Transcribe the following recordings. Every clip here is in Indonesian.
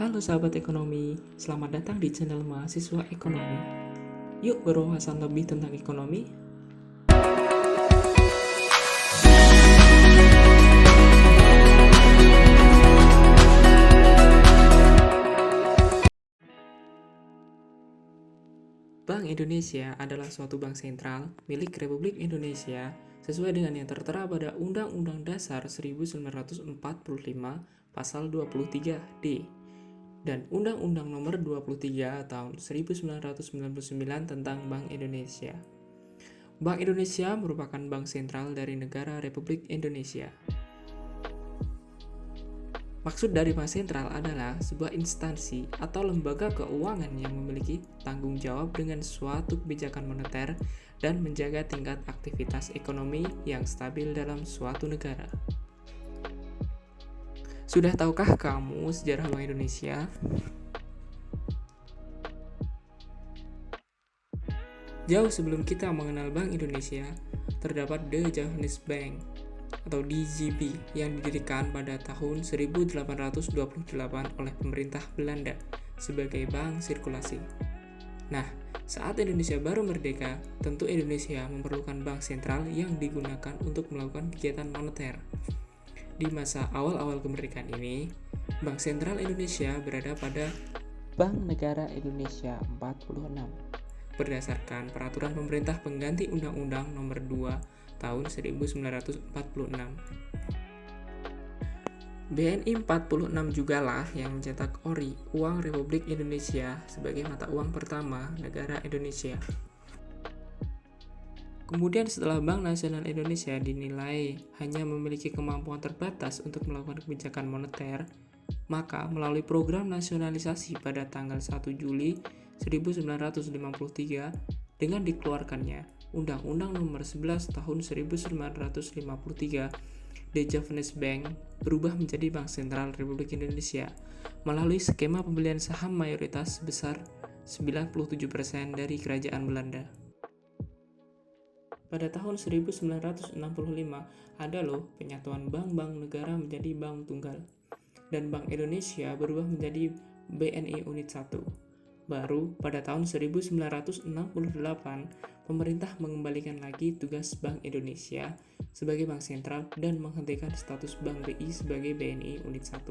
Halo sahabat ekonomi, selamat datang di channel Mahasiswa Ekonomi. Yuk berwawasan lebih tentang ekonomi. Bank Indonesia adalah suatu bank sentral milik Republik Indonesia sesuai dengan yang tertera pada Undang-Undang Dasar 1945 Pasal 23D dan Undang-Undang Nomor 23 Tahun 1999 tentang Bank Indonesia. Bank Indonesia merupakan bank sentral dari negara Republik Indonesia. Maksud dari bank sentral adalah sebuah instansi atau lembaga keuangan yang memiliki tanggung jawab dengan suatu kebijakan moneter dan menjaga tingkat aktivitas ekonomi yang stabil dalam suatu negara. Sudah tahukah kamu sejarah Bank Indonesia? Jauh sebelum kita mengenal Bank Indonesia, terdapat The Japanese Bank atau DJB yang didirikan pada tahun 1828 oleh pemerintah Belanda sebagai bank sirkulasi. Nah, saat Indonesia baru merdeka, tentu Indonesia memerlukan bank sentral yang digunakan untuk melakukan kegiatan moneter. Di masa awal-awal kemerdekaan ini, Bank Sentral Indonesia berada pada Bank Negara Indonesia 46 berdasarkan peraturan pemerintah pengganti Undang-Undang Nomor 2 Tahun 1946. BNI 46 jugalah yang mencetak ORI, Uang Republik Indonesia, sebagai mata uang pertama negara Indonesia. Kemudian setelah Bank Nasional Indonesia dinilai hanya memiliki kemampuan terbatas untuk melakukan kebijakan moneter, maka melalui program nasionalisasi pada tanggal 1 Juli 1953 dengan dikeluarkannya Undang-Undang Nomor 11 Tahun 1953, The Japanese Bank berubah menjadi Bank Sentral Republik Indonesia melalui skema pembelian saham mayoritas sebesar 97% dari Kerajaan Belanda. Pada tahun 1965 ada loh penyatuan bank-bank negara menjadi bank tunggal dan Bank Indonesia berubah menjadi BNI Unit 1. Baru pada tahun 1968 pemerintah mengembalikan lagi tugas Bank Indonesia sebagai bank sentral dan menghentikan status Bank BI sebagai BNI Unit 1.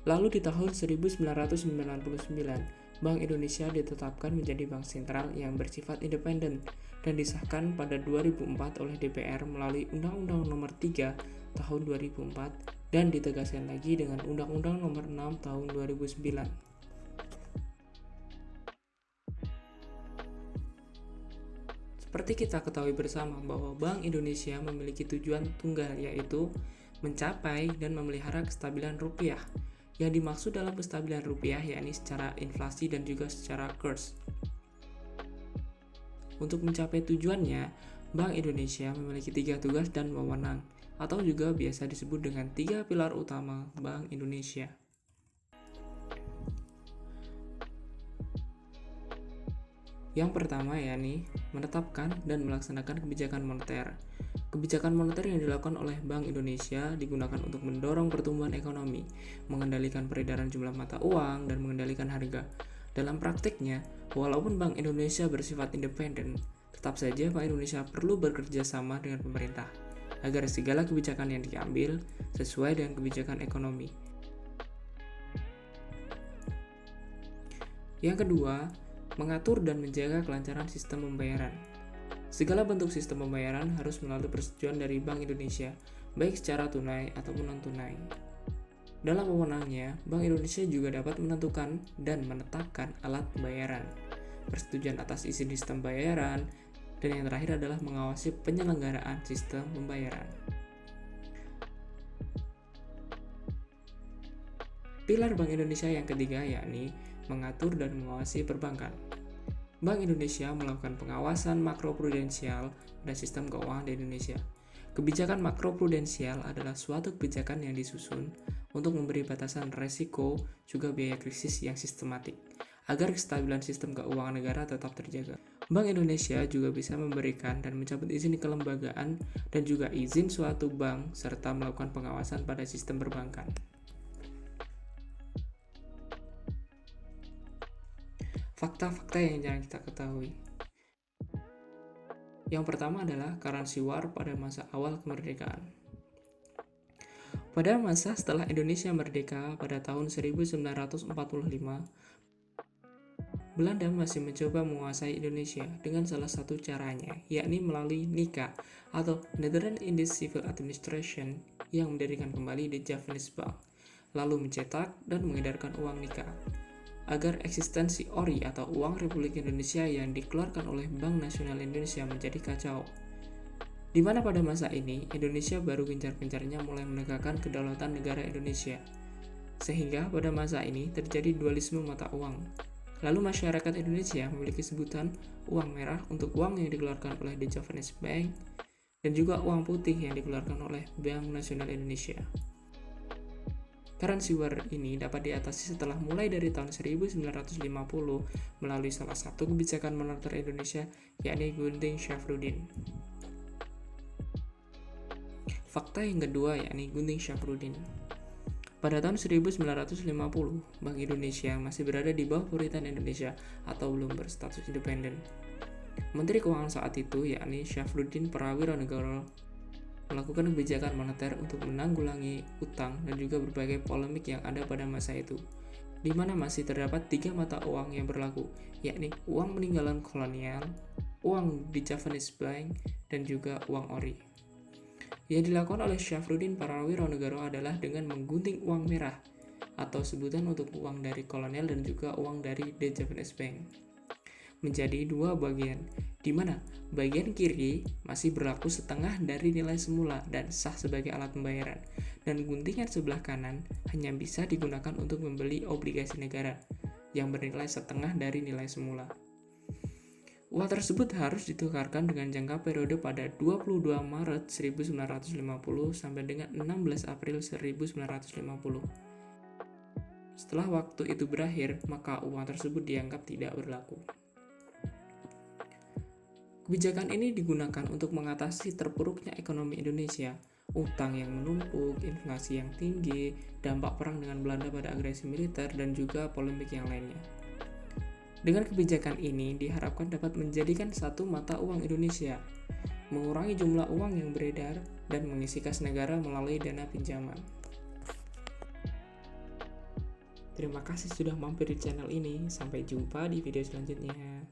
Lalu di tahun 1999 Bank Indonesia ditetapkan menjadi bank sentral yang bersifat independen dan disahkan pada 2004 oleh DPR melalui Undang-Undang Nomor 3 Tahun 2004 dan ditegaskan lagi dengan Undang-Undang Nomor 6 Tahun 2009. Seperti kita ketahui bersama bahwa Bank Indonesia memiliki tujuan tunggal yaitu mencapai dan memelihara kestabilan rupiah. Yang dimaksud dalam kestabilan rupiah yakni secara inflasi dan juga secara kurs. Untuk mencapai tujuannya, Bank Indonesia memiliki 3 tugas dan wewenang, atau juga biasa disebut dengan 3 pilar utama Bank Indonesia. Yang pertama yakni menetapkan dan melaksanakan kebijakan moneter. Kebijakan moneter yang dilakukan oleh Bank Indonesia digunakan untuk mendorong pertumbuhan ekonomi, mengendalikan peredaran jumlah mata uang, dan mengendalikan harga. Dalam praktiknya, walaupun Bank Indonesia bersifat independen, tetap saja Bank Indonesia perlu bekerja sama dengan pemerintah, agar segala kebijakan yang diambil sesuai dengan kebijakan ekonomi. Yang kedua, mengatur dan menjaga kelancaran sistem pembayaran. Segala bentuk sistem pembayaran harus melalui persetujuan dari Bank Indonesia, baik secara tunai ataupun non-tunai. Dalam wewenangnya, Bank Indonesia juga dapat menentukan dan menetapkan alat pembayaran, persetujuan atas izin sistem pembayaran, dan yang terakhir adalah mengawasi penyelenggaraan sistem pembayaran. Pilar Bank Indonesia yang ketiga yakni mengatur dan mengawasi perbankan. Bank Indonesia melakukan pengawasan makroprudensial pada sistem keuangan di Indonesia. Kebijakan makroprudensial adalah suatu kebijakan yang disusun untuk memberi batasan resiko juga biaya krisis yang sistematik, agar kestabilan sistem keuangan negara tetap terjaga. Bank Indonesia juga bisa memberikan dan mencabut izin kelembagaan dan juga izin suatu bank serta melakukan pengawasan pada sistem perbankan. fakta-fakta yang jarang kita ketahui. Yang pertama adalah currency war pada masa awal kemerdekaan. Pada masa setelah Indonesia merdeka pada tahun 1945, Belanda masih mencoba menguasai Indonesia dengan salah satu caranya, yakni melalui NICA atau Netherlands Indies Civil Administration yang mendirikan kembali The Javanese Bank, lalu mencetak dan mengedarkan uang NICA, agar eksistensi ORI atau Uang Republik Indonesia yang dikeluarkan oleh Bank Nasional Indonesia menjadi kacau. Di mana pada masa ini, Indonesia baru gencar-gencarnya mulai menegakkan kedaulatan negara Indonesia. Sehingga pada masa ini terjadi dualisme mata uang. Lalu masyarakat Indonesia memiliki sebutan uang merah untuk uang yang dikeluarkan oleh The Javanese Bank dan juga uang putih yang dikeluarkan oleh Bank Nasional Indonesia. Currency war ini dapat diatasi setelah mulai dari tahun 1950 melalui salah satu kebijakan moneter Indonesia, yakni Gunting Syafruddin. Fakta yang kedua yakni Gunting Syafruddin. Pada tahun 1950, Bank Indonesia masih berada di bawah pemerintahan Indonesia atau belum berstatus independen. Menteri Keuangan saat itu, yakni Syafruddin Prawironegoro, melakukan kebijakan moneter untuk menanggulangi utang dan juga berbagai polemik yang ada pada masa itu, di mana masih terdapat 3 mata uang yang berlaku, yakni uang peninggalan kolonial, uang di Javanese Bank, dan juga uang ori. Yang dilakukan oleh Syafruddin Prawironegoro adalah dengan menggunting uang merah atau sebutan untuk uang dari kolonial dan juga uang dari The Javanese Bank menjadi 2 bagian, di mana bagian kiri masih berlaku setengah dari nilai semula dan sah sebagai alat pembayaran, dan guntingan sebelah kanan hanya bisa digunakan untuk membeli obligasi negara yang bernilai setengah dari nilai semula. Uang tersebut harus ditukarkan dengan jangka periode pada 22 Maret 1950 sampai dengan 16 April 1950. Setelah waktu itu berakhir, maka uang tersebut dianggap tidak berlaku. Kebijakan ini digunakan untuk mengatasi terpuruknya ekonomi Indonesia, utang yang menumpuk, inflasi yang tinggi, dampak perang dengan Belanda pada agresi militer, dan juga polemik yang lainnya. Dengan kebijakan ini diharapkan dapat menjadikan satu mata uang Indonesia, mengurangi jumlah uang yang beredar, dan mengisi kas negara melalui dana pinjaman. Terima kasih sudah mampir di channel ini. Sampai jumpa di video selanjutnya.